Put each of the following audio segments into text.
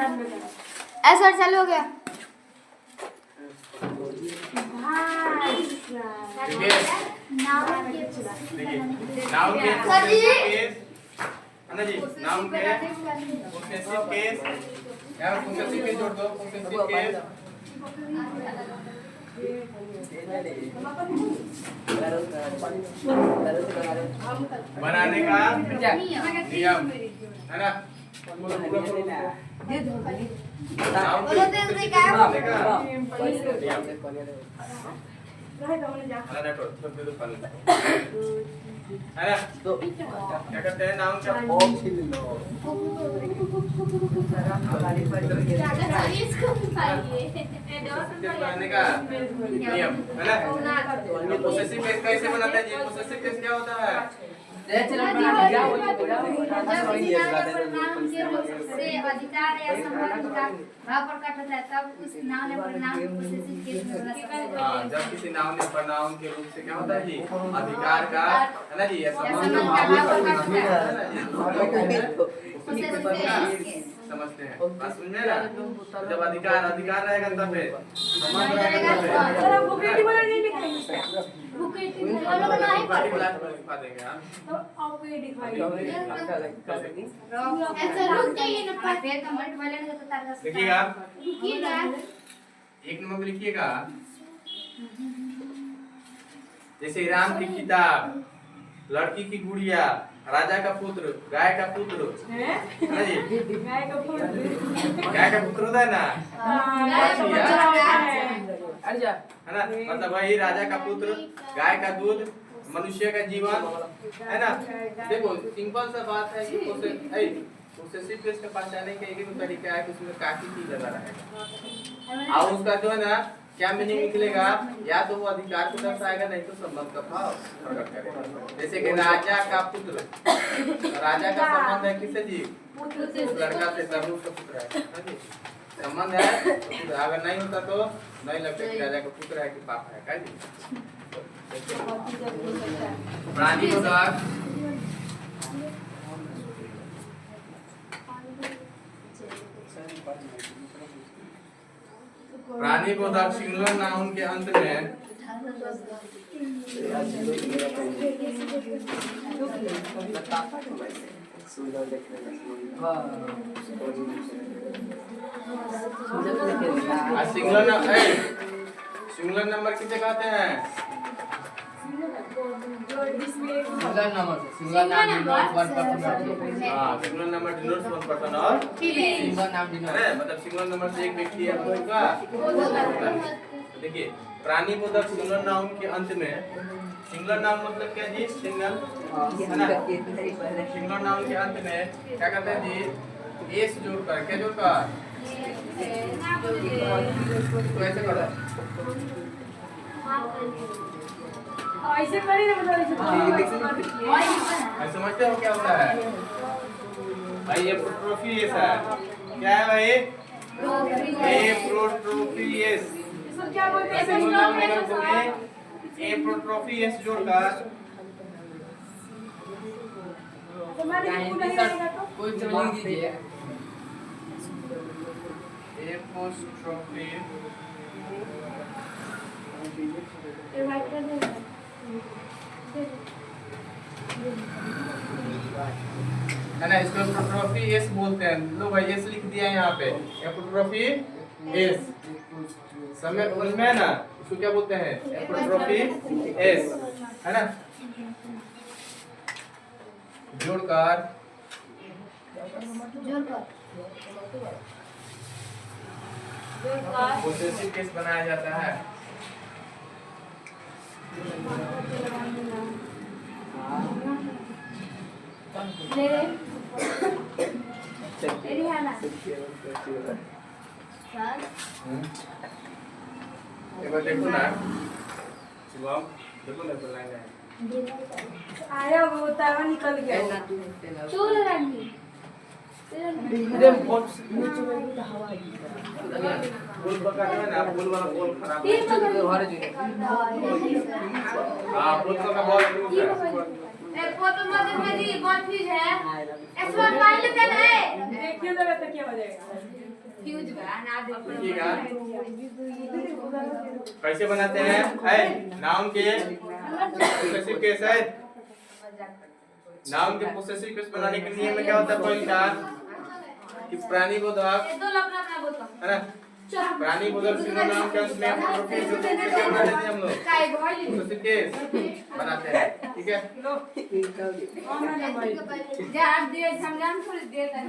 ऐसा चालू हो गया। नाउन के केस अन्ना जी नाउन के पोसेसिव केस यार पोसेसिव केस जोड़ दो पोसेसिव केस बनाने का नियम है ना बोलो पोसेसिव केस बनाने का है ना तो क्या करते हैं नाउन का बनाने का नियम है ना पोसेसिव केस कैसे बनाते हैं जी पोसेसिव केस क्या होता है से अधिकार या संबंध का भाव प्रकट होता है तब उस नाउन या प्रोनाउन पोसेसिव केस में बना सकते हैं। जब किसी नाउन या प्रोनाउन के रूप से क्या होता है जी अधिकार का है ना जी या संबंध का भाव प्रकट होता है समझते हैं बात समझ में ना जब अधिकार रहेगा तब संबंध रहेगा लिखा देंगे हम तो लिखिएगा एक नंबर पे लिखिएगा जैसे राम की किताब लड़की की गुड़िया राजा का पुत्र गाय का पुत्र है ना जी गाय का पुत्र होता है ना है ना मतलब वही राजा का पुत्र गाय का दूध मनुष्य का जीवन है ना देखो सिंपल सा बात है कि पोसेसिव केस का पहचानने का एक ही तरीका है कि उसमें काफी चीज लगा रहेगा और उसका जो है ना क्या मीनिंग निकलेगा या तो वो अधिकार को दर्शाएगा नहीं तो संबंध का भाव प्रकट करेगा जैसे कि राजा का पुत्र राजा का संबंध है किससे जी लड़का से सरलू का पुत्र है जी संबंध है अगर नहीं होता तो नहीं लगता कि राजा का पुत्र है कि पापा है क्या जी प्राणी पदार्थ प्राणी पदार्थ सिंगुलर नाउन के अंत में सिंगुलर नंबर किसे कहते हैं singular number denotes one person और मतलब सिंगुलर नंबर से एक व्यक्ति या पुरुष का देखिए प्राणी बोधक सिंगुलर नाउन के अंत में सिंगुलर नाउन मतलब क्या जी सिंगल है ना सिंगुलर नाउन के अंत में क्या कहते हैं जी एस जोड़कर क्या जोड़कर तो ऐसे करो ऐसे करी ना समझते हो क्या होता है भाई ये प्रोट्रोफियस है क्या है भाई ये प्रोट्रोफियस क्या बोलते हैं ए प्रोट्रोफियस जोड़कर कोई चलिए दीजिए एपोस्ट्रोफी है ना इसको एपोस्ट्रोफी एस बोलते हैं लो भाई एस लिख दिया यहाँ पे एपोस्ट्रोफी एस समझ में है ना इसको क्या बोलते हैं एपोस्ट्रोफी एस है ना जोड़कर पोसेसिव केस बनाया जाता है एक बार देखो ना शिवम देखो ना लाइन है आया वो तावा निकल गया चोर रंगी एकदम बहुत नीचे में हवा है बोल पकड़ में ना बोल वाला बोल खराब है तीन पकड़ घर जी हां बोल का बहुत लूज है फोटो में जी कॉन्फ्यूज है एक्सपर्ट फाइल लेते हैं देखिए जरा तो क्या हो जाएगा फ्यूज बा ना देखिएगा कैसे बनाते हैं नाउन के पॉसेसिव केस है। नाउन के पॉसेसिव केस बनाने के नियम में क्या होता है पहला कि प्राणी बोधक दो लपना अपना बोलता है ना प्राणी बोधक सिंगल नाउन के अंत में प्रोफिट जो कैसे बना लेते हैं हम लोग काय भाई पॉसेसिव केस बनाते हैं ठीक है। जा आप दे समझान थोड़ी देर तक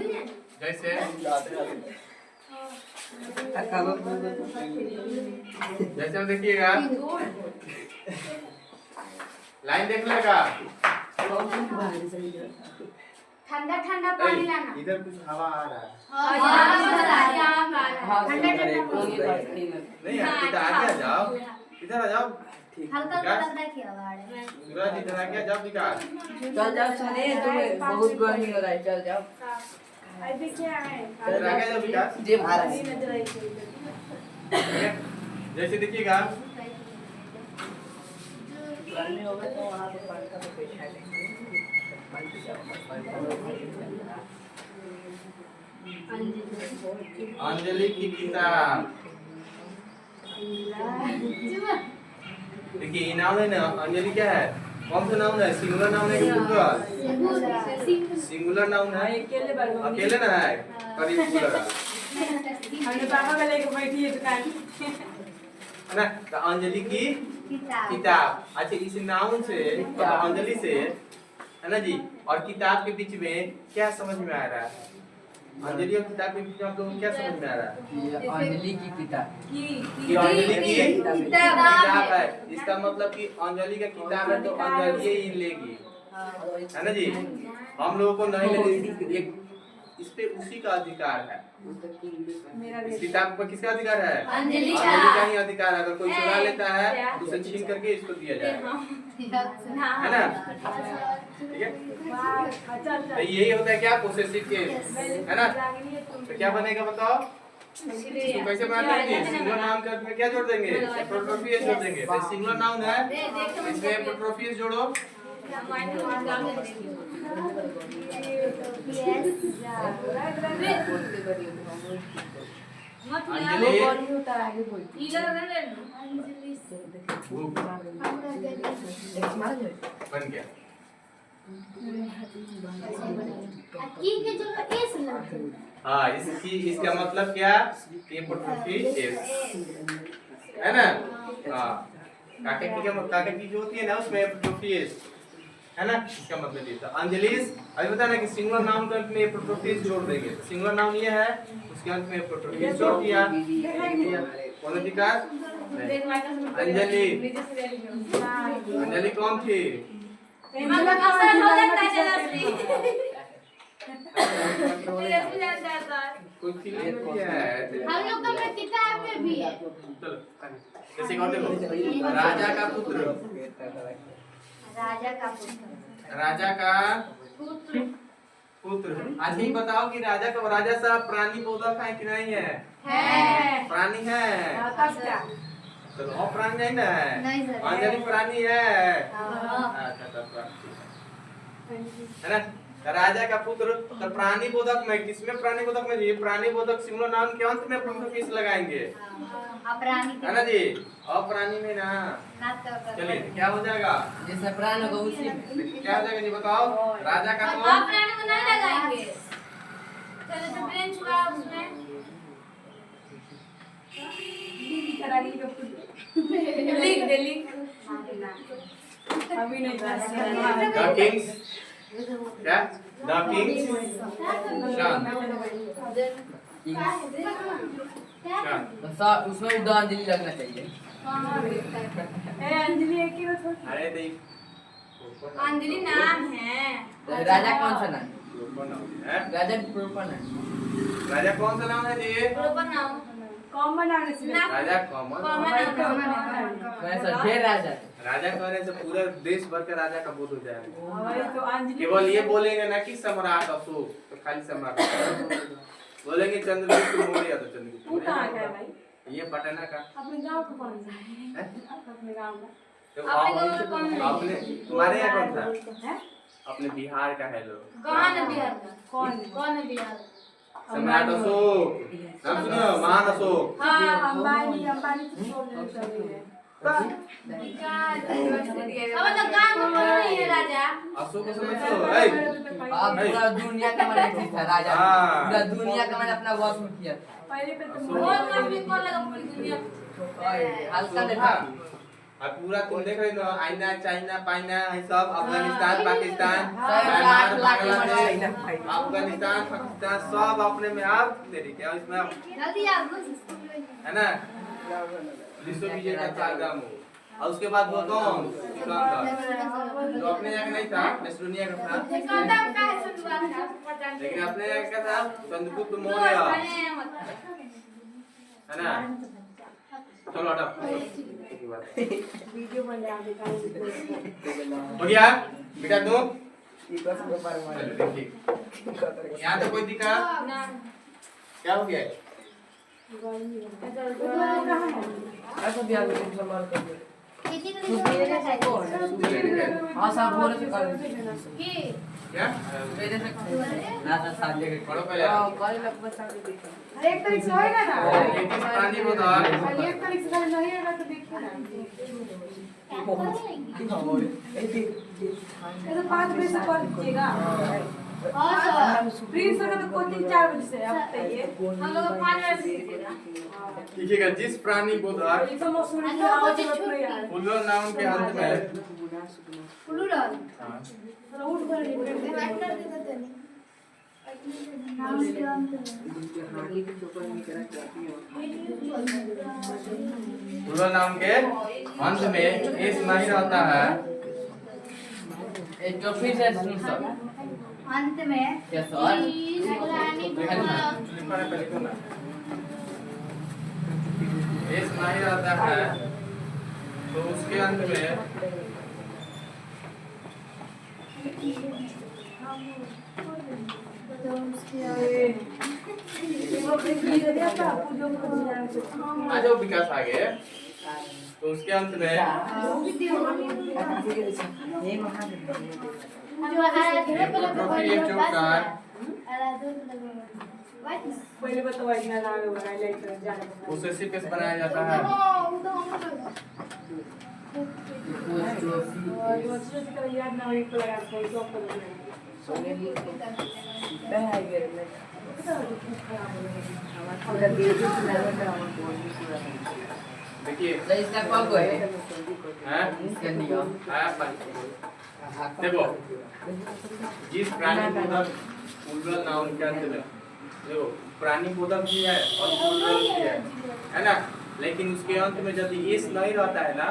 जैसे जैसे हम देखिएगा लाइन देख लेगा ठंडा ठंडा पानी लाना इधर कुछ हवा आ रहा है ठंडा ठंडा नहीं इधर आगे आ जाओ इधर आ जाओ हल्का हल्का की आवाज सूरज इधर आ गया जाओ विकास चल जाओ सोने तुम्हें बहुत गर्मी हो रहा है चल जाओ आई देखिए है इधर आ गया जाओ विकास जे भारत जैसे देखिएगा गर्मी होगा तो वहां पे पंखा पे बैठा लेंगे अंजलि की किताब देखिए ये नाम है ना अंजलि क्या है कौन सा नाउन है सिंगुलर नाउन है कि प्लूरल सिंगुलर नाउन है अकेले ना है करीब प्लूरल हमने पापा को लेके बैठी है दुकान है ना तो अंजलि की किताब अच्छा इस नाउन से मतलब अंजलि से है ना जी और किताब के बीच में क्या समझ में आ रहा है अंजलि और किताब के बीच में आप लोगों को क्या समझ में आ रहा है अंजलि की किताब कि अंजलि की किताब है इसका मतलब कि अंजलि का किताब है तो अंजलि ही लेगी है ना जी हम लोगों को नहीं लेनी इस पे उसी का अधिकार है इस किताब पर किसका अधिकार है अंजलि का ही अधिकार है अगर कोई चुरा लेता है तो उसे छीन करके इसको दिया जाएगा है ना ठीक है तो यही होता है क्या पोसेसिव केस है ना तो क्या बनेगा बताओ इसको कैसे बनाते हैं सिंगुलर नाउन के अर्थ में क्या जोड़ देंगे एपोस्ट्रोफी जोड़ देंगे तो सिंगुलर नाउन है इसमें एपोस्ट्रोफी जोड़ो अंजलि बन गया हाँ इसका मतलब क्या एपोस्ट्रोफी एस है ना हाँ काके की जो होती है ना उसमें एपोस्ट्रोफी एस है ना इसका मतलब ये था अंजलिस अभी बता ना कि सिंगुलर नाउन के अंत में एपोस्ट्रोफी जोड़ देंगे तो सिंगुलर नाउन ये है उसके अंत में एपोस्ट्रोफी जोड़ दिया कौन अधिकार अंजलि अंजलि कौन थी कोई फीलिंग भी है हम लोग का किताब में भी है चलो जैसे कौन देखो राजा का पुत्र राजा का पुत्र आज ही बताओ कि राजा साहब प्राणी बोधक है कि नहीं है प्राणी है चलो और प्राणी नहीं ना है अंजलि प्राणी है है ना राजा का पुत्र तो प्राणी बोधक में किसमें प्राणी बोधक में जी प्राणी बोधक सिंगुलर नाउन के अंत में प्रोफिस लगाएंगे है ना जी अप्राणी में ना चलिए क्या हो जाएगा जैसे प्राण होगा उसी में क्या हो जाएगा जी बताओ राजा का तो प्राणी को नहीं लगाएंगे चलो तो ब्रेन छुड़ा उसमें लिख दे लिख अभी नहीं द किंग्स क्या द किंग्स शान उसमें उदा अंजलि लगना चाहिए अंजलि एक ही तो अरे देख अंजलि नाम है राजा कौन सा नाम है राजा प्रोपर नाम राजा कौन सा नाम है जी प्रॉपर नाम कॉमन आने से राजा कॉमन वैसा ढेर राजा राजा कहने से पूरे देश भर के राजा का बोध हो जाएगा तो अंजलि केवल ये बोलेंगे ना कि सम्राट अशोक तो खाली सम्राट बोलेंगे चंद्रगुप्त मौर्य तो चंद्रगुप्त वो कहाँ का है भाई ये पटना का अपने गांव का कौन सा है है? अपने गांव का तो आपने तुम्हारे यहाँ कौन था है अपने बिहार का है लोग। कौन है बिहार का? कौन है बिहार? सम्राट अशोक, नाम सुनो, महान अशोक। हाँ अंबानी तो सोने चाहिए अब तो गांव में बोल रही है राजा। अशोक को समझो, ऐ अब पूरा दुनिया का मैंने था राजा, हाँ। पूरा दुनिया का मैंने अपना वश में किया था। पहले पे तो बहुत मस्ती कौन लगा पूरी दुनिया हल्का देखा अब पूरा तुम देख रहे हो, आईना चाइना पाइना है सब, अफगानिस्तान पाकिस्तान लाख लाख बांग्लादेश, भाई अफगानिस्तान पाकिस्तान सब अपने में आप तेरी क्या इसमें जल्दी आ घुस। है ना, विश्व विजय का कार्यक्रम हो। और उसके बाद वो कौन जो अपने यहाँ का नहीं था, मैसेडोनिया का था, कदम का है सतुआ था लेकिन अपने यहाँ का था चंद्रगुप्त मौर्य, है ना। चलो हटो, वीडियो बना हो गया बेटा तुम चलो देखिए, यहाँ तो कोई दिखा क्या हो गया? ऐसा भी आगे संभाल कर दे। कितनी हाँ साहब बोले थे कर की क्या मेरे से ना ना साथ लेके पढ़ो पहले। कल लग बता के देखो अरे एक तारीख से होएगा ना ये किस प्राणी को था? अरे एक तारीख से नहीं होगा तो देखिए ना ये तो 5 बजे से कर दीजिएगा प्लीज सर तो कोचिंग 4 बजे से आप बताइए हम लोग 5 बजे सीखेगा। लिखिएगा जिस प्राणी को था ये तो मौसम में आवाज मत यार पुल्लो नाम के अंत में पुलू डाल हाँ, उठ कर पुल्लो नाम के अंत में इस नहीं रहता है। एक जो फिर से सुन सर अंत में क्या सर इस नहीं रहता है तो उसके अंत में आ जाओ विकास आगे, तो उसके अंत में ये महान पहले बताओ इतना नाम बनाया जाए जाने पोसेसिव केस बनाया जाता है। याद ना एक लगा कोई तो देखिए तो इसका कौन को है हैं? इसका नियम देखो जिस प्राणी बोधक पुल्ल नाउन के अंत में देखो प्राणी बोधक भी है और पुल्ल भी है ना, लेकिन उसके अंत में जब एस नहीं रहता है ना,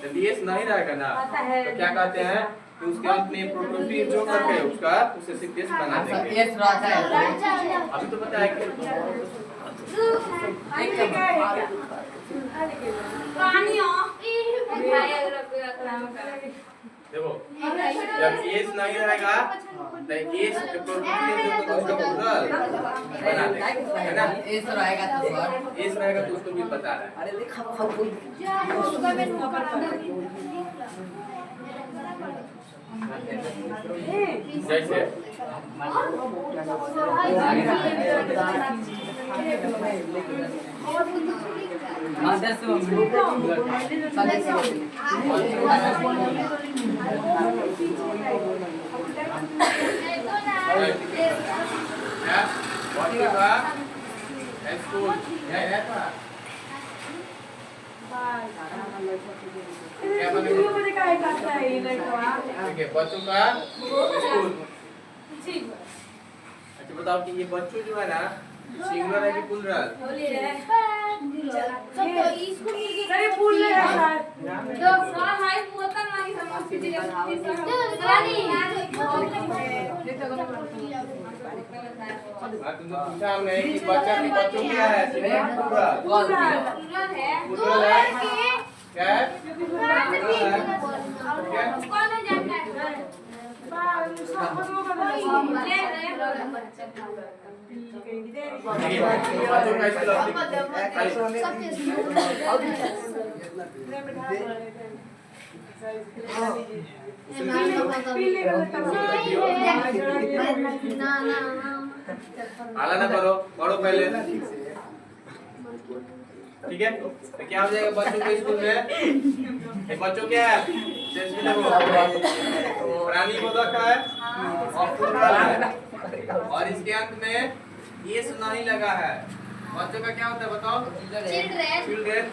जब एस नहीं रहेगा ना तो क्या कहते हैं कि उसके अंत में प्रोटोटिप जो करके उसका उसे सिक्वेंस बना देंगे। एस रहता है अभी तो पता है कि पानी देखो जब एस नहीं रहेगा तो एस प्रोटोटिप जो उसका पूरा बना देंगे, है ना। एस रहेगा तो सर एस रहेगा तो उसको भी बता रहा है। अरे देख खा कोई जैसे आदर्श क्या बच्चों का स्कूल नहीं रहता क्या बनेगा? मुझे काय करता है ये लड़का ठीक है बच्चों का स्कूल। अच्छा बताओ कि ये बच्चों जो है ना सिंगुलर है कि प्लूरल? अरे फूल ले यार तुमने पूछा हमने कि बच्चा की बच्चों क्या है सिंगुलर प्लूरल? प्लूरल है क्या है? बच्चों का स्कूल आला ना करो, पढ़ो पहले। ठीक है? तो क्या हो जाएगा बच्चों के स्कूल में? एक बच्चों क्या है? प्राणी बोधक है और इसके अंत में ये नहीं लगा है। बच्चों का क्या होता है बताओ? चिल्ड्रेन।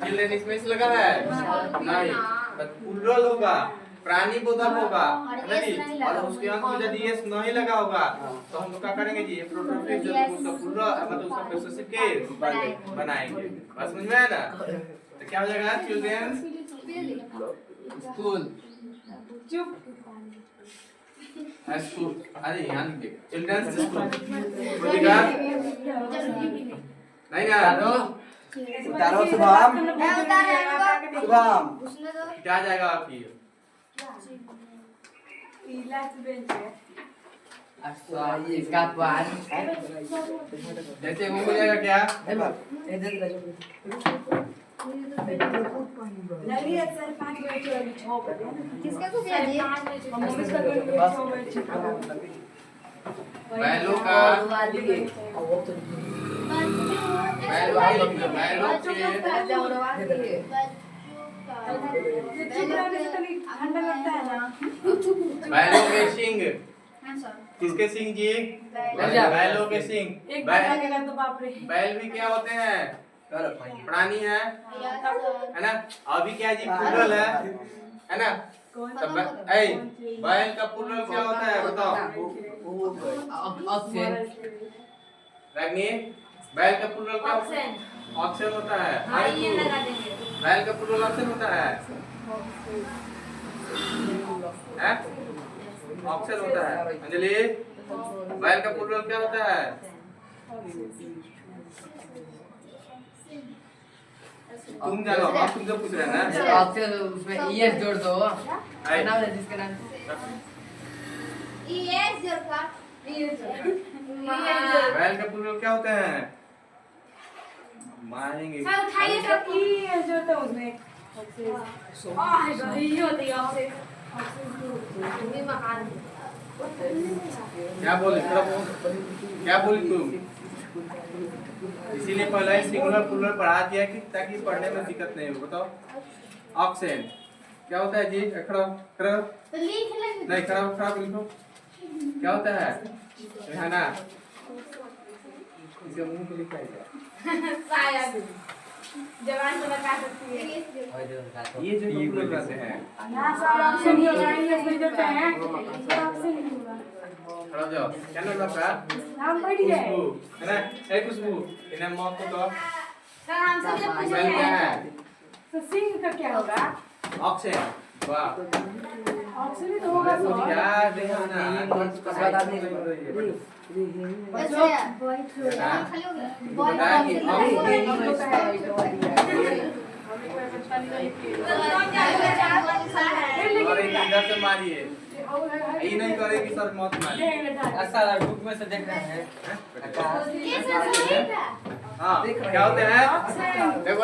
चिल्ड्रेन इसमें से लगा है? नहीं। प्लूरल होगा, प्राणी बोधक होगा, नहीं? और उसके अंत में यदि ये नहीं लगा होगा तो हम लोग क्या करेंगे जी? प्रोटोटाइप जो उसका प्लूरल मतलब उसका पोसेसिव केस बनाएंगे। बस समझ में आया ना? तो क्या हो जाएगा? Children school. चुप। स्कूल। अरे यहाँ लिख दे। Children school. बोलिएगा? नहीं ना? उतारो शुभम। शुभम। क्या जाएगा आपकी? लास्ट बेंच है। इसका पान जैसे वो हो जाएगा क्या? लगी है सर 5 बजे 6 बजे। किसका को क्या जी? मम्मी का 6 बजे। बैलों का ठंडा लगता है ना। बैलों के सिंग। हां सर। किसके सिंग जी? बैल। बैलों के सिंग। एक बार लगेगा तो बाप रे। बैल भी क्या होते हैं? प्राणी है ना? अभी क्या जी प्लूरल है ना? तो बैल का प्लूरल क्या होता है बताओ? ऑक्सीजन रागनी बैल का प्लूरल क्या होता है? ऑक्सीजन होता है। बैल का प्लूरल ऑक्सीजन होता है। ऑक्सीजन होता है। अंजलि बैल का प्लूरल क्या होता है? तुम जानो, अब तुम जो पूछ रहे हैं ना? ऑक्सीजन उसमें ईएस जोड़ दो नाम है जिसका नाम ईएस जोड़ का बैल का प्लूरल क्या होता है? मारेंगे। सर उठाइए सर ये जो था उसमें ये होती है ऑक्सीजन क्या बोले? क्या बोली तुम? इसीलिए पहले ही सिंगुलर प्लूरल पढ़ा दिया कि ताकि पढ़ने में दिक्कत नहीं हो। बताओ ऑक्सीजन क्या होता है जी? खड़ा खड़ा नहीं खड़ा खड़ा लिखो। क्या होता है? है ना? इसका मुंह पे लिखा है क्या? शायद जवान से बता सकती है। ये जो प्लूरल रहते हैं ना सर ऑक्सीजन जो लाएंगे उसमें जो है ऑक्सीजन खड़ा जाओ। क्या नाम आपका? नाम बढ़ गया है। खुशबू है ना? खुशबू इन्हें मौत को तो सर हमसे जब पूछे बैल क्या है? तो सिंह का क्या होगा? ऑक्सीजन। वाह ऑक्सीजन तो होगा सर। क्या देखो ना अच्छा बॉय और एक इधर से मारिए। ये नहीं करेगी सर मत मारिए। ऐसा बुक में से देख रहे हैं। हाँ क्या होते हैं? देखो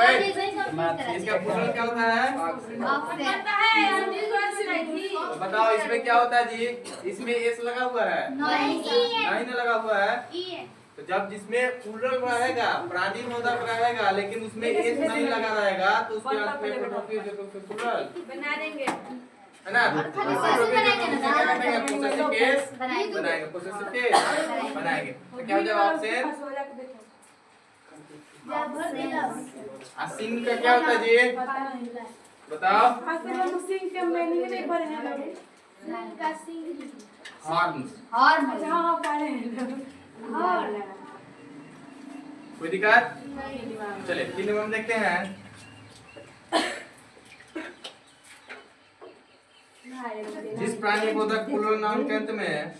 इसका प्लूरल क्या होता है? तो बताओ इसमें क्या होता है जी? इसमें एस लगा हुआ है? नहीं ना लगा हुआ है। तो जब जिसमें प्लूरल रहेगा प्राणी बोधक रहेगा लेकिन उसमें एस नहीं लगा रहेगा तो उसके अंत में प्रोटोटाइप जो प्लूरल बना देंगे है ना? पोसेसिव केस बनाएंगे। पोसेसिव केस बनाएंगे तो क्या हो जाएगा? ऑप्शन सिंह का क्या होता है जी? बताओ। सिंह का मीनिंग नहीं पढ़े हैं लोग। हॉर्न्स। अच्छा हाँ पढ़े हैं कोई दिक्कत? चलिए 3 नंबर में देखते हैं। जिस प्राणी बोधक प्लूरल नाउन के अंत में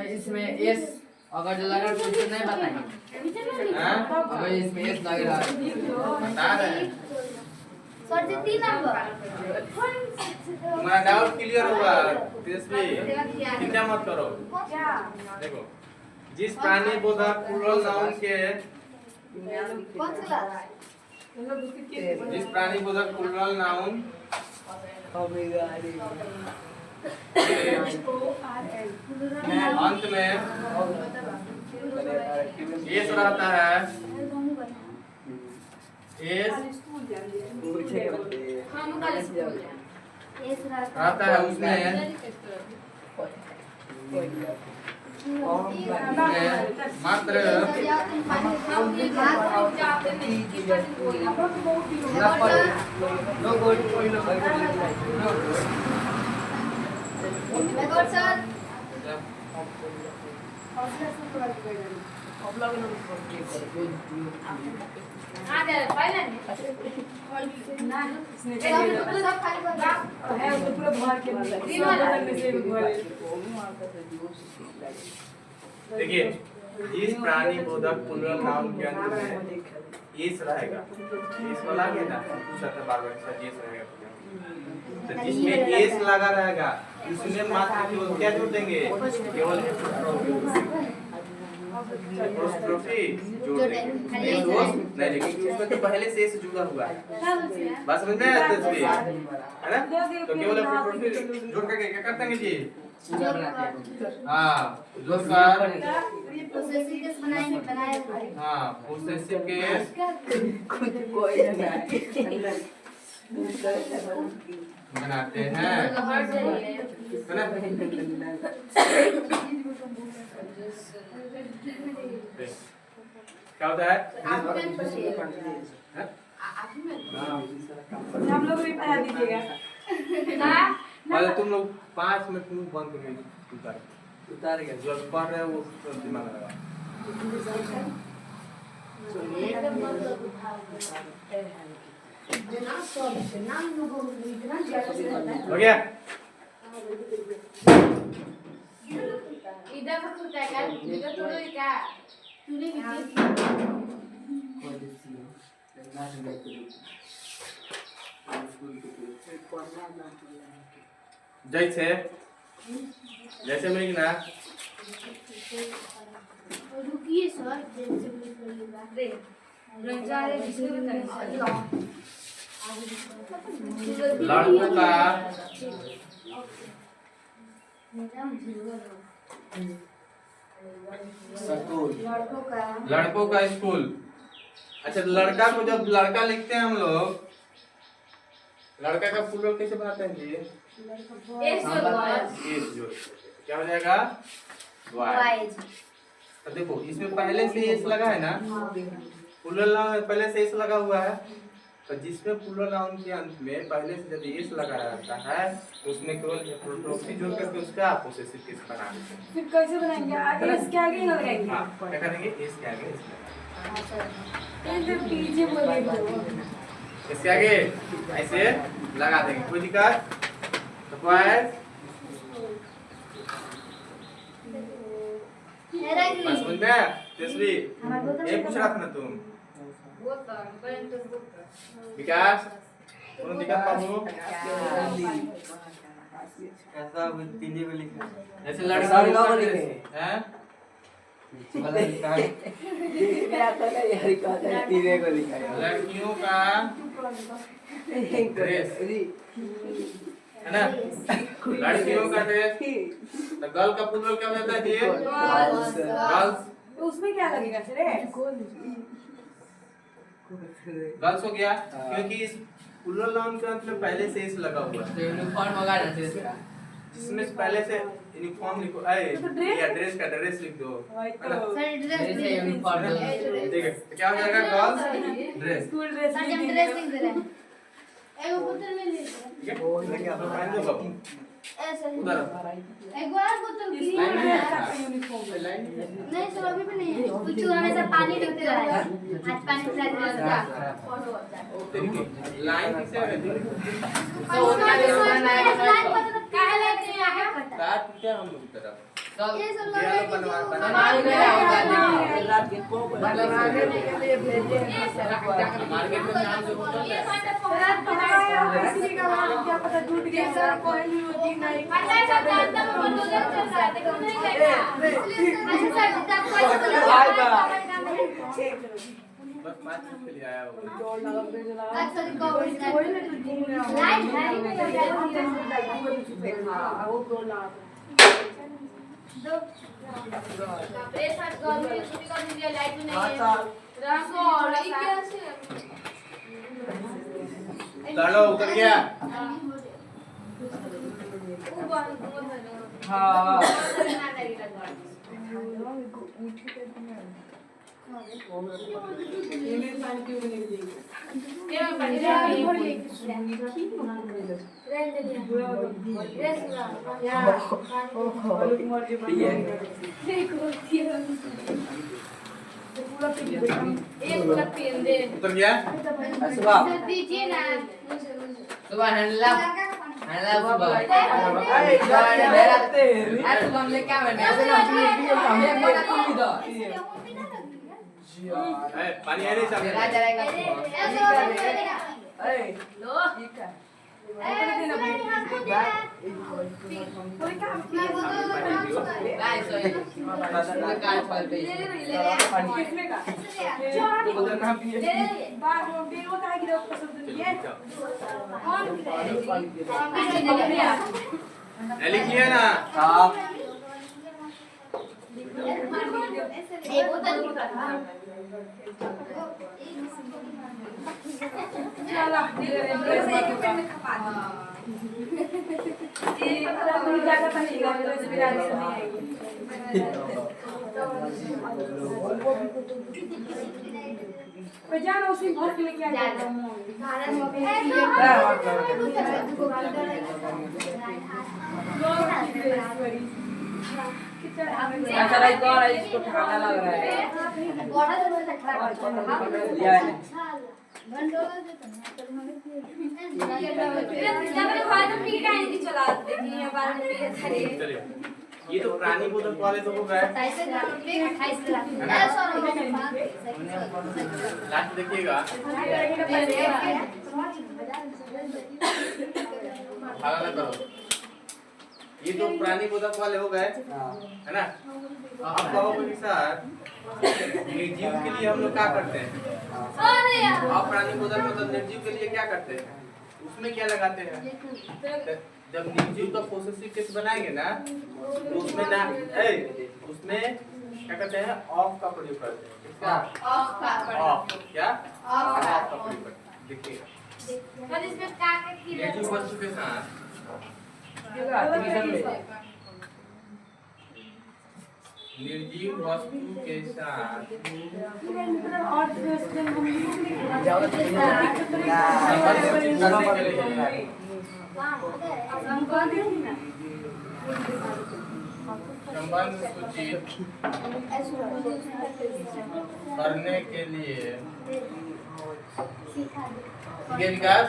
इसमें एस अगर जो लगा तो उसको नहीं बताएंगे। अगर इसमें एस लग रहा है बता रहे हैं। सर जी 3 नंबर तुम्हारा डाउट क्लियर होगा तेजस्वी, चिंता मत करो। क्या देखो जिस प्राणी बोधक प्लूरल नाउन के कौन सा क्लास जिस प्राणी बोधक प्लूरल नाउन अंत में एस रहता है, एस रहता है उसमें मात्र देखिए जिस प्राणी बोधक प्लूरल नाउन के अंत में एस रहेगा, एस वाला है ना दूसरा बार बार एस रहेगा, तो जिसमें एस लगा रहेगा उसमें मात्र केवल क्या जोड़ देंगे, केवल एपोस्ट्रोफी जोड़ देंगे, नहीं लेकिन उसमें तो पहले से एस जुड़ा हुआ है, बस समझ में आया तस्वीर है ना, तो केवल एपोस्ट्रोफी जोड़ करके क्या करते हैं जी, हाँ जोड़कर पोसेसिव केस बनाएंगे, हाँ पोसेसिव केस बनाते हैं, है ना? क्या होता है? हम लोग भी पढ़ा दीजिएगा। पहले तुम लोग 5 मिनट मुंह बंद करके उतार गया जो पढ़ रहे हो वो दिमाग लगा। हो गया? इधर से खुलता है क्या? इधर तोड़ो क्या? तूने भी जैसे जैसे मेरी ना रुकिए सर, जैसे बोलिएगा रे रंजारे जिसको बताइए लड़कों का लड़कों का स्कूल। अच्छा लड़का को जब लड़का लिखते हैं हम लोग, लड़का का प्लूरल कैसे बनाते हैं जी? एस जोड़ क्या हो जाएगा? बॉयज। तो देखो इसमें पहले से एस लगा है ना, प्लूरल नाउन में पहले से एस लगा हुआ है, तो जिसमें प्लूरल नाउन के अंत में पहले से जब एस लगा रहता है तो उसमें केवल एपोस्ट्रोफी जोड़ करके उसका पोसेसिव केस बना देते हैं। फिर कैसे बनाएंगे? आगे इसके आगे ही लगाएंगे। हाँ क्या करेंगे? एस के आगे इधर पीछे बोलिएगा। इसके आगे ऐसे लगा देंगे, कोई दिक्कत? तो बॉयज बस समझ में? तेजस्वी ये पूछ रहा था ना तुम, विकास कौन दिक्कत बाबू? ऐसा तीनों को लिखा जैसे लड़का हैं लड़कियों का ड्रेस है ना, लड़कियों का ड्रेस, तो गर्ल का प्लूरल क्या हो जाता है जी? गर्ल्स। उसमें क्या लगेगा सर? गर्ल्स हो गया क्योंकि इस प्लूरल नाउन के अंत में पहले से इस लगा हुआ है, यूनिफॉर्म होगा ना इसका, जिसमें पहले से यूनिफॉर्म लिखो, या ड्रेस का ड्रेस लिख दो, है ना? सर ड्रेस यूनिफॉर्म ठीक है, तो क्या हो जाएगा? Girls dress. School dress sir जब ड्रेस लिख दे रहे हैं एगो बोतल में ले ठीक है, लेकिन आप लोग पहन दो बाबू ऐसे उधर एगो और बोतल ग्रीन लाइन है। में नहीं सर अभी भी नहीं है, कुछ हमेशा पानी रखते रहेगा, आज पानी पिला दिया देखिए लाइन किसे है? काहे लगते हैं आगे पता काट क्या हम लोग तरफ ये सब ये लोग बनवा मार्केट में नाम जो होता है क्या पता टूट गया सर, कोई होती नहीं। पता है सब जानता हूं बोल दो चल रहा है देखो नहीं कहता इसलिए सर अच्छा सर किताब कोई बस 5 मिनट के लिए आया होगा। अच्छा लाइट है दो एक साथ गर्मी छुट्टी कर दीजिए लाइट भी नहीं है राखो और क्या से चलो उतर गया। हाँ उतर गया। दीजिए ना सुबह हैंडला सुबह अरे तुम हमने क्या बने पानी है नहीं सामने। लिखिए ना। जाना उसी घर के लिए क्या अच्छा लाइक और इसको ठंडा लग रहा है ये तो प्राणी बोधक वाले तो हो गए। लास्ट देखिएगा। भागा ना करो। ये तो प्राणी बोधक वाले हो गए है ना। अब कहोगे सर निर्जीव के लिए हम लोग क्या करते हैं? आप प्राणी बोधक मतलब निर्जीव के लिए क्या करते हैं? उसमें क्या लगाते हैं? जब निर्जीव का पोसेसिव केस बनाएंगे ना तो उसमें ना उसमें क्या करते हैं? ऑफ का प्रयोग करते हैं। किसका? ऑफ का। ऑफ क्या? ऑफ का प्रयोग करते हैं। देखिएगा इसमें क्या निर्जीव वस्तु के साथ निर्जीव वस्तु के साथ संबंध सूचित करने के लिए विकास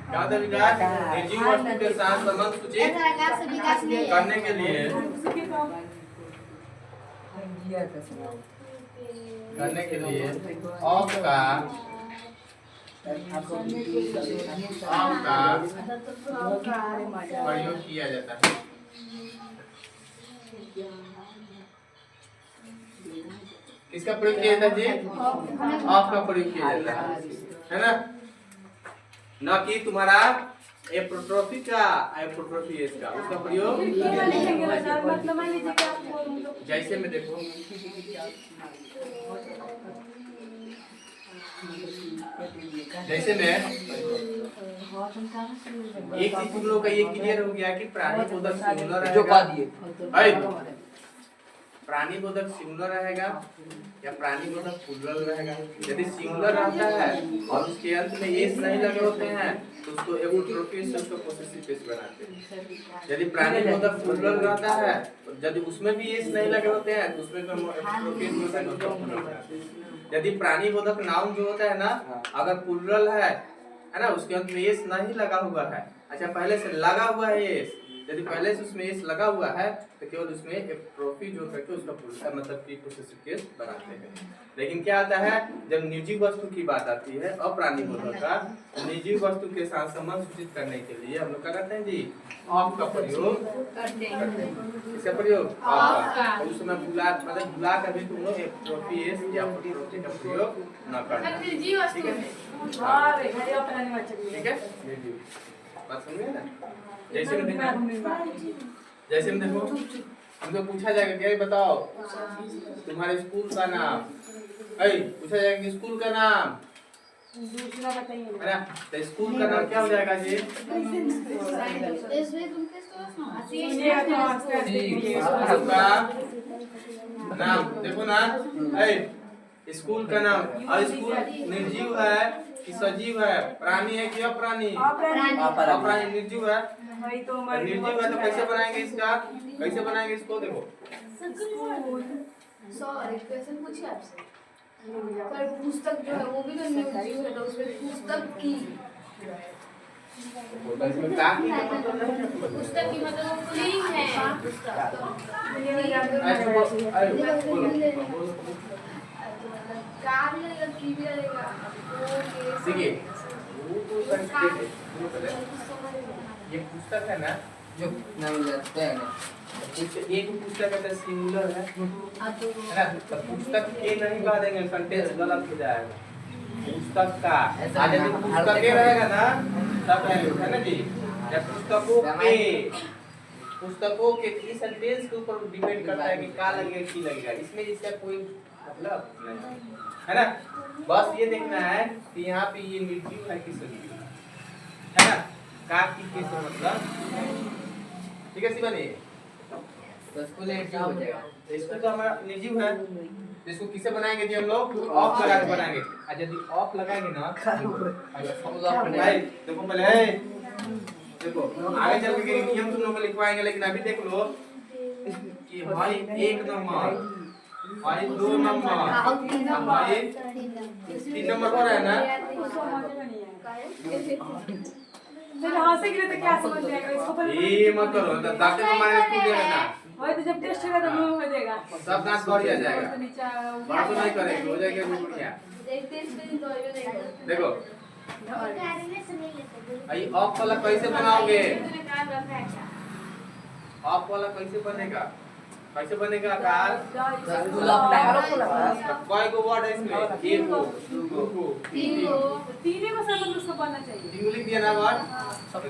क्या होता है? विकास निर्जीव वस्तु के साथ संबंध सूचित करने के लिए ऑफ का प्रयोग किया जाता है। किसका प्रयोग किया जाता है जी? ऑफ का प्रयोग किया जाता है ना। न कि तुम्हारा एप्रोट्रोफी का एप्रोट्रोफी इसका उसका प्रयोग जैसे में देखो जैसे में एक चीज तुम लोग का ये क्लियर हो गया कि प्राणी बोधक सिंगुलर रहेगा प्राणी बोधक सिंगुलर रहेगा या प्राणी बोधक प्लूरल रहेगा। यदि सिंगुलर रहता है और उसके अंत में एस नहीं लगे होते हैं तो उसको एपोट्रोफी से उसको पोसेसिव केस बनाते हैं। यदि प्राणी बोधक प्लूरल रहता है यदि उसमें भी एस नहीं लगे होते हैं तो उसमें एपोट्रोफी से उसको प्लूरल बनाते हैं। यदि प्राणी बोधक नाउन जो होता है ना अगर प्लूरल है ना उसके अंत में एस नहीं लगा हुआ है। अच्छा पहले से लगा हुआ है एस यदि पहले से उसमें एस लगा हुआ है तो केवल उसमें एप्रोफी जो करके उसका पूरा मतलब कि पोसेसिव केस बनाते हैं। लेकिन क्या आता है जब निर्जीव वस्तु की बात आती है अप्राणीबोधक का, निर्जीव वस्तु के साथ संबंध सूचित करने के लिए हम लोग क्या करते हैं जी ऑफ का प्रयोग करते हैं। इसका प्रयोग ऑफ का, उस समय बुला मतलब बुला कर भी तुम लोग एप्रोफी एस या एप्रोफी का प्रयोग न करना। निर्जीव वस्तु में हां रे ये अपराधी बच्चे ठीक है निर्जीव बात समझ में ना। जैसे में देखो हमको पूछा जाएगा क्या बताओ तुम्हारे स्कूल का नाम, पूछा जाएगा कि स्कूल का नाम दूसरा बताइए है ना, तो स्कूल का नाम क्या हो जाएगा जी इसमें तुम किसको ये आपका नाम देखो ना स्कूल का नाम। और स्कूल निर्जीव है कि सजीव है, प्राणी है कि अप्राणी? अप्राणी निर्जीव है। भाई तो निर्जीव है तो कैसे बनाएंगे इसका, कैसे बनाएंगे इसको देखो सॉरी क्वेश्चन पूछिए आपसे पर पुस्तक जो है वो भी तो निर्जीव है तो उसमें पुस्तक की पुस्तक की मतलब पुल्लिंग है पुस्तक कार लगेगा की भी लगेगा देखिए ये पुस्तक है ना जो नाम लेते हैं ना एक पुस्तक है सिंगुलर है ना, तो पुस्तक के नहीं कह देंगे सेंटेंस गलत हो जाएगा। पुस्तक का आज यदि पुस्तक के रहेगा ना तब है ना जी, जब पुस्तकों के इस सेंटेंस के ऊपर डिपेंड करता है कि का लगेगा की लगेगा, इसमें इसका कोई मतलब नहीं है ना। बस ये देखना है कि यहाँ पे ये निर्जीव है कि सजीव है ना, का की किस मतलब ठीक है शिवानी तो स्कूल निर्जीव हो जाएगा। इसको तो हमारा निर्जीव है तो इसको किसे बनाएंगे जी हम लोग ऑफ लगा के बनाएंगे। आज यदि ऑफ लगाएंगे ना भाई देखो पहले देखो आगे चल के नियम तुम लोग को लिखवाएंगे, लेकिन अभी देख लो कि भाई 1 नंबर भाई 2 नंबर भाई 3 नंबर हो रहा है ना। फिर हंसे के लिए तो क्या समझ जाएगा इसको पर ये मत करो दांत को मारे स्कूल देगा ना वही तो जब टेस्ट होगा तो मुंह हो जाएगा सब दांत बढ़िया जाएगा। तो नीचे बड़ा तो नहीं करेंगे हो जाएगा बढ़िया। देखते इसमें तो ये देखो आई ऑफ वाला कैसे बनाओगे, तूने काम रखा है क्या ऑफ वाला कैसे बनेगा, कैसे बनेगा कार स्कूल ऑफ टाइम कोई को वर्ड है इसमें 1 को 2 को 3 को तीन को सब उसको बनना चाहिए। 3 लिख दिया ना वर्ड।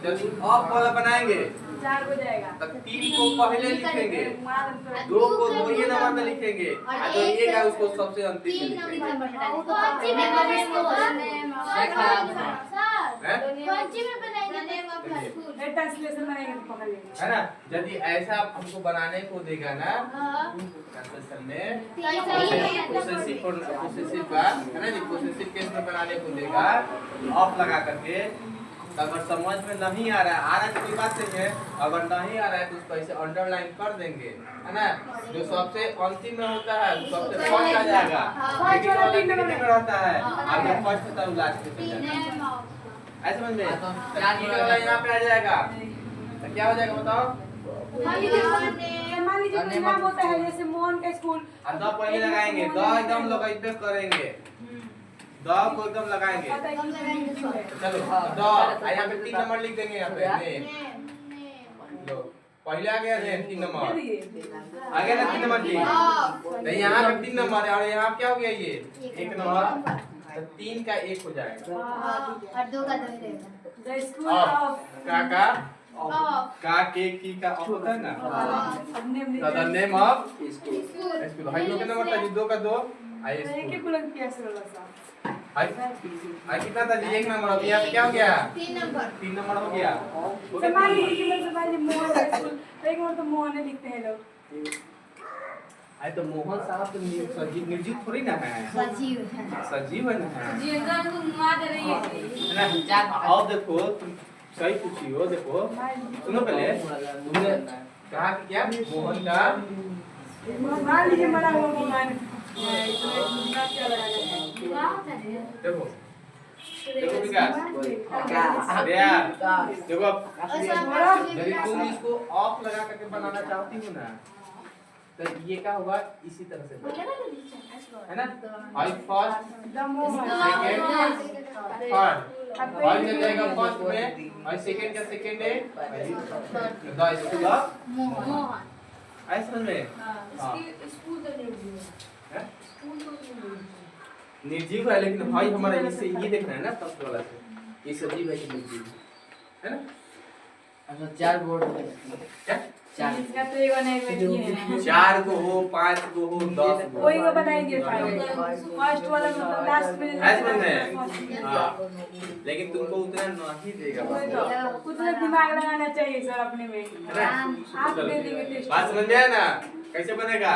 जब ऑफ वाला बनाएंगे 4 हो जाएगा तब 3 को पहले लिखेंगे, 2 को 2 ये नंबर में लिखेंगे और जो 1 है उसको सबसे अंतिम में लिखेंगे। ट्रांसलेशन बनाएंगे तो पकड़ लेंगे है ना। यदि ऐसा हमको बनाने को देगा ना ट्रांसलेशन में पोसेसिव का है ना जी, पोसेसिव केस में बनाने को देगा ऑफ लगा करके, अगर समझ में नहीं आ रहा है तो कोई बात नहीं है, अगर नहीं आ रहा है तो उसको ऐसे अंडरलाइन कर देंगे है ना। जो सबसे अंतिम में होता है सबसे फर्स्ट आ जाएगा, लेकिन वाला कितने में रहता है आगे फर्स्ट होता है लास्ट में ऐसे समझ में क्या निकलेगा यहाँ पे आ जाएगा तो क्या हो जाएगा बताओ। मान लीजिए कोई नाम होता है जैसे मोहन का स्कूल और द पहले लगाएंगे, द एकदम लगाइए करेंगे, द को एकदम लगाएंगे। चलो द यहाँ पे 3 नंबर लिख देंगे, यहाँ पे लो पहले आ गया है 3 नंबर आ गया ना 3 नंबर जी, तो यहाँ पे 3 नंबर है और यहाँ क्या हो गया ये 1 नंबर, तो 3 का 1 हो जाएगा और 2 का 2 रहेगा द स्कूल ऑफ का के की का ऑफ होता है ना, नेम तो the name of school high low के नंबर था जी 2 का 2 आई एक स्कूल बुलंद किया सर साहब आई कितना था जी 1 नंबर, अभी यहाँ पे क्या हो गया 3 नंबर 3 नंबर हो गया। मान लीजिए कि मतलब मान लीजिए मोहन का स्कूल तो एक बार तो मोहन लिखते हैं लोग आई तो मोहन साहब तो निर्जीव थोड़ी ना है, सजीव है ना जी एकदम तुम मार दे रही है है ना। आओ देखो तुम सही पूछी हो, देखो सुनो पहले तुमने कहा कि क्या मोहन का मान लीजिए बड़ा हुआ मोहन क्या लगाना है देखो देखो विकास रिया देखो यदि तुम इसको ऑफ लगा करके बनाना चाहती हो ना तो ये क्या होगा इसी तरह से है ना आई फर्स्ट सेकंड थर्ड आई चल जाएगा फर्स्ट में और सेकंड का सेकंड है द स्कूल ऑफ मोहन आई समझ में हां स्कूल तो निर्जीव है स्कूल तो निर्जीव है लेकिन भाई हमारा इससे ये देखना है ना फर्स्ट वाला से ये सजीव है कि निर्जीव है ना अच्छा 4 बोर्ड क्या 4 इसका तो एगो नहीं बैठी है 4 को हो 5 को हो 10 को वही को बनाएंगे फर्स्ट वाला मतलब लास्ट में ऐसे में हां लेकिन तुमको उतना नहीं देगा कुछ दिमाग लगाना चाहिए सर अपने में आप दे देंगे टेस्ट बात समझ में आया ना कैसे बनेगा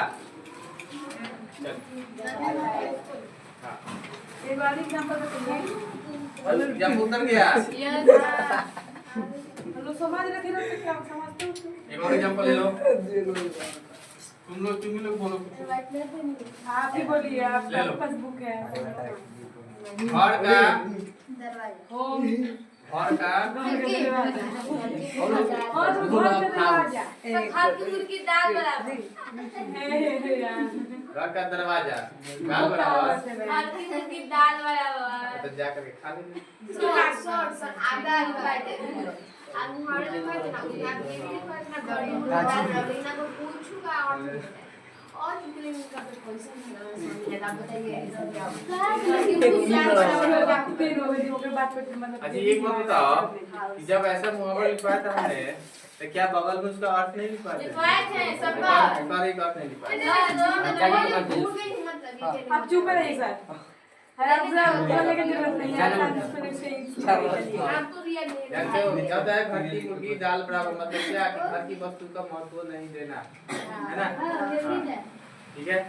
चल हां एक बार एग्जांपल बताइए जब उतर गया हेलो समझ रहे थे ना क्या समझते हो एक और एग्जांपल ले लो तुम लोग बोलो आप ही बोलिए ले आपका लो। पास बुक है घर का होम घर का घर के दरवाजा और घर का दरवाजा खातूर की दाल बराबर घर का दरवाजा गाल बराबर खातूर की दाल बराबर तो जा करके खा ले सर आधा बैठे आलू हमारे में बैठे ना उन्हें आप ये भी करना गड़ी ना को पूछूंगा और क्लीन का तो पैसा नहीं लगा आप बताइए अच्छा एक बात बताओ कि जब ऐसा मुहावरा लिखवाया था हमने तो क्या बगल में उसका अर्थ नहीं लिखवाया लिखवाए थे सबका एक बार एक अर्थ नहीं लिखवाया आप चुप रहिए सर आप बोलने की जरूरत नहीं है आप तो रियल नहीं जानते हो कहता है घर की मुर्गी दाल बराबर मतलब क्या कि घर की वस्तु का महत्व नहीं देना है ना ठीक है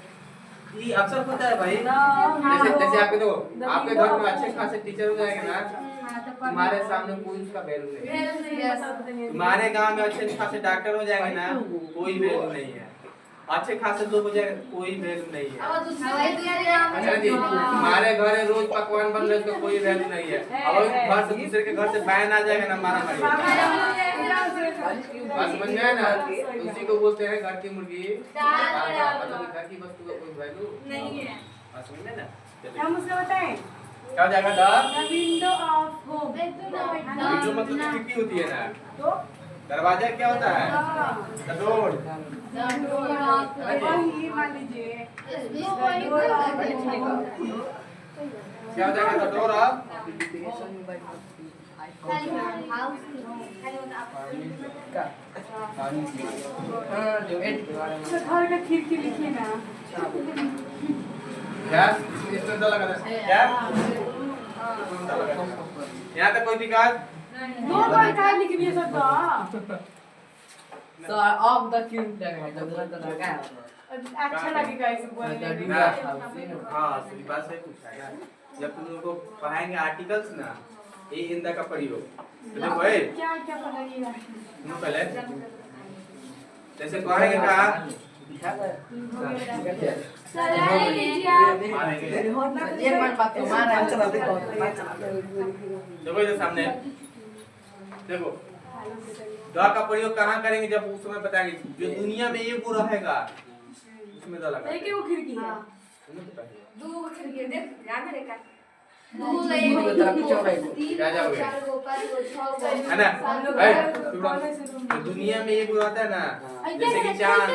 ये अक्सर होता है भाई जैसे जैसे आपके देखो आपके घर में अच्छे खासे टीचर हो जाएंगे ना तुम्हारे सामने कोई उसका वैल्यू नहीं है तुम्हारे गांव में अच्छे खासे डॉक्टर हो जाएंगे ना कोई वैल्यू नहीं है अच्छे खासे लोग हो जाएंगे कोई वैल्यू नहीं है अब दूसरे अच्छा जी हमारे घर में रोज पकवान बन रहे उसका कोई वैल्यू नहीं है अब घर से दूसरे के घर से बैन आ जाएगा ना मारा मारी बात समझ में आया ना उसी को बोलते हैं घर की मुर्गी मतलब घर की वस्तु का कोई वैल्यू नहीं है बात समझ में ना हम उसको बताएं क्या हो जाएगा the window of home window मतलब खिड़की होती है ना तो दरवाजा क्या होता है द डोर वही मान लीजिए क्या हो जाएगा द डोर ऑफ घर का खिड़की लिखिए ना क्या इसमें तो लगा था क्या यहाँ तक कोई दिक्कत दो बार काय लिख दिए सब So of the cube लगा जब तो लगा अच्छा लगेगा इसे बोलने में हाँ सही बात सही पूछा है जब तुम लोग को पढ़ाएंगे आर्टिकल्स ना ए इन का प्रयोग तो देखो ए क्या क्या पढ़ाइएगा पहले जैसे कहेंगे कहा एक बार बात तो मारा देखो इधर सामने देखो द का प्रयोग कहाँ करेंगे जब उस समय बताएंगे जो दुनिया में एक वो रहेगा उसमें द लगा एक ही वो खिड़की है दो खिड़की देख याद है का दो क्या जाओगे है ना ए जो दुनिया में एक वो रहता है ना जैसे कि चांद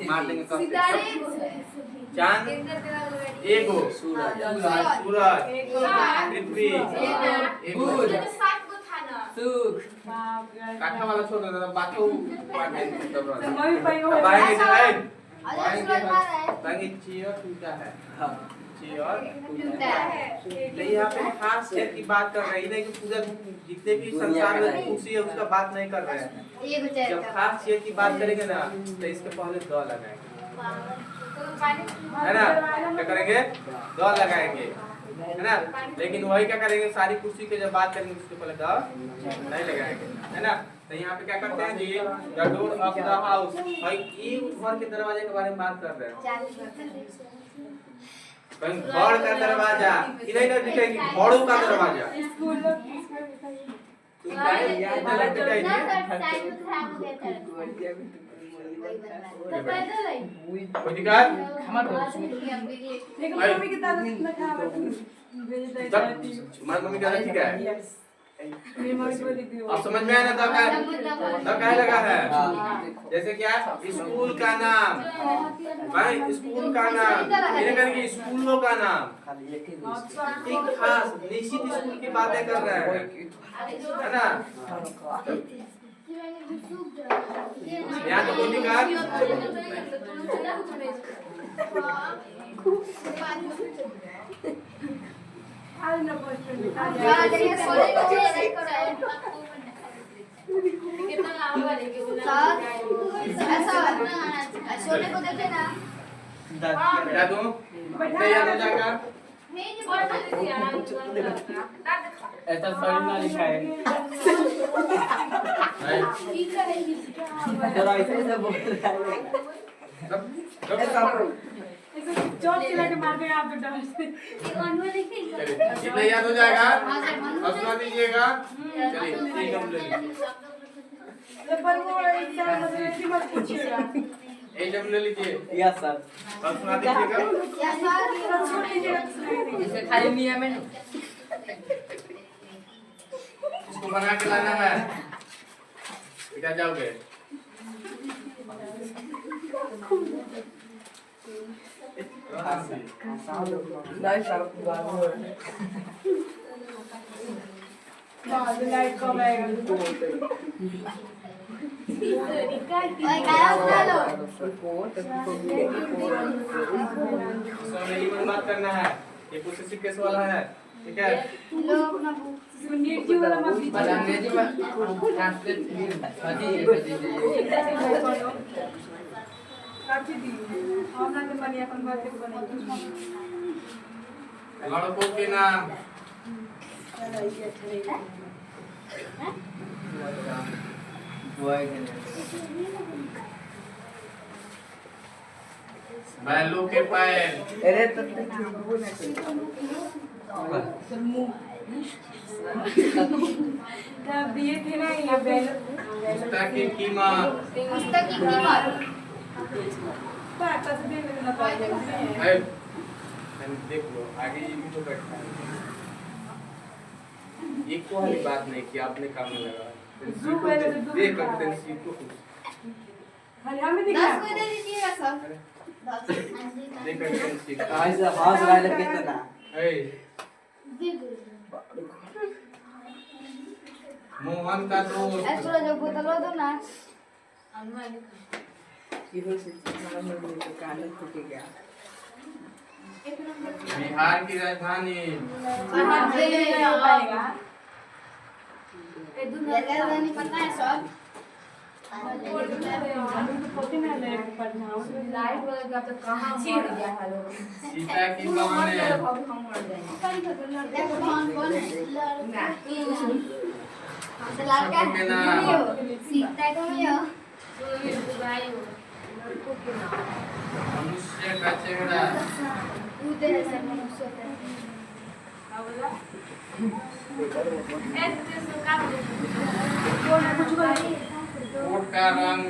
मार देंगे कब चांद एगो सूरज पृथ्वी एगो सुख काठा वाला छोड़ देना बातों मार देंगे तब मम्मी पाई हो बाएं चेयर टूटा है चेयर टूटा है तो यहाँ पे खास चेयर की बात कर रही है कि पूरा जितने भी संसार में कुर्सी है उसका बात नहीं कर रहे हैं जब खास चेयर की बात करेंगे ना तो इसके पहले द लगाएंगे है ना क्या करेंगे द लगाएंगे है ना लेकिन वही क्या करेंगे सारी कुर्सी के जब बात करेंगे उसके पहले द नहीं लगाएंगे है ना तो यहाँ पे क्या करते हैं जी the door of the house भाई एक घर के दरवाजे के बारे में बात कर रहे हैं घर का दरवाजा इधर इधर लिखेगी घरों का दरवाजा स्कूल तुम याद गलत लिखाई ना है सर टाइम खराब हो गया था तो पैदल आई कोई दिक्कत देखो मम्मी की तारीफ ना खा भेज दे तुम्हारी मम्मी का ठीक है मेरी मम्मी बोली थी अब समझ में आया ना दब क्या लगा है जैसे क्या स्कूल का नाम भाई स्कूल का नाम मेरे घर की स्कूलों का नाम एक खास निश्चित स्कूल की बातें कर रहे हैं है ना यहाँ तो कोई आज ना बचपन में सोने को देखे ना क्या तुम तैयार हो जाएगा ऐसा सही ना लिखा है जरा ऐसे बोल रहा है ऐसा चोट चिल्ला के मार देगा आप तो डर से कितना याद हो जाएगा अब सुना दीजिएगा चलिए ठीक हम ले लीजिए पर वो एग्जाम में ऐसी मत पूछिएगा एक जब ले लीजिए यस सर अब सुना दीजिएगा छोड़ लीजिएगा तो सुनाई देगी इसे खाली मियां में इसको बना के लाना है क्या जाओगे नहीं सर बाद लाइट कब आएगा ओए गाया उठा लो सोने की बात करना है ये पोसेसिव केस वाला है ठीक है लो अपना बुक नीट जी वाला मत पर अंग्रेजी में ट्रांसलेट काटी दी हम ना के बनी अपन बात के बनी लड़कों के नाम बैलों के पैर अरे तो जब दिए थे ना ये बैल पुस्तक की कीमत पुस्तक की कीमत बात तो दे ना पाएगा है देख लो आगे ये भी तो बैठा है ये को वाली बात नहीं कि आपने काम में लगा देख कंपेटेंसी को खाली हमें 10 दिखा को दे दीजिएगा सब 10 देख कंपेटेंसी ऐसे हाथ वाले कितना ए दे दो मोहन का दोस्त ऐसा जो बोतल दो ना बिहार की राजधानी नहीं पता है सब सीता की कौन है कौन है लड़का के नाम सीता को ही हो मनुष्य का चेहरा उधर है सब मनुष्य का कोट का रंग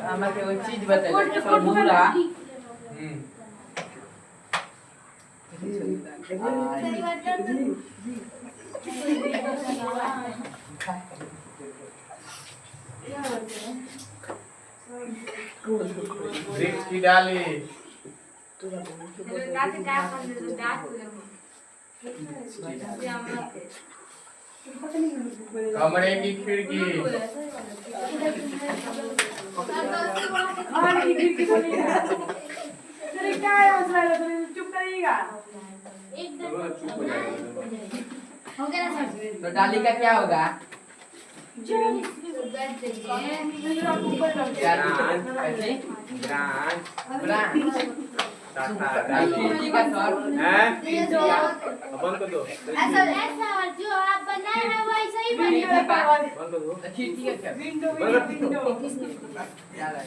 हमें कोई चीज बताइए सब भूला वृक्ष की डाली कमरे की खिड़की चुप करिएगा चुप हो जाएगा हो गया ना सर तो डाली का क्या होगा खिड़की का सर बंद कर दो ऐसा ऐसा जो आप बनाए हैं वैसा ही बनेगा बंद कर दो खिड़की का क्या विंडो विंडो। क्या है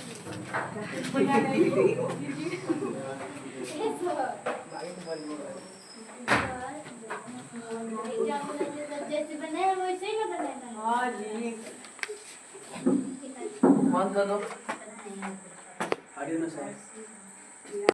जैसे बनाया वैसे ही ना बनाया। हाँ जी। बंद कर दो। ऑडियो ना सर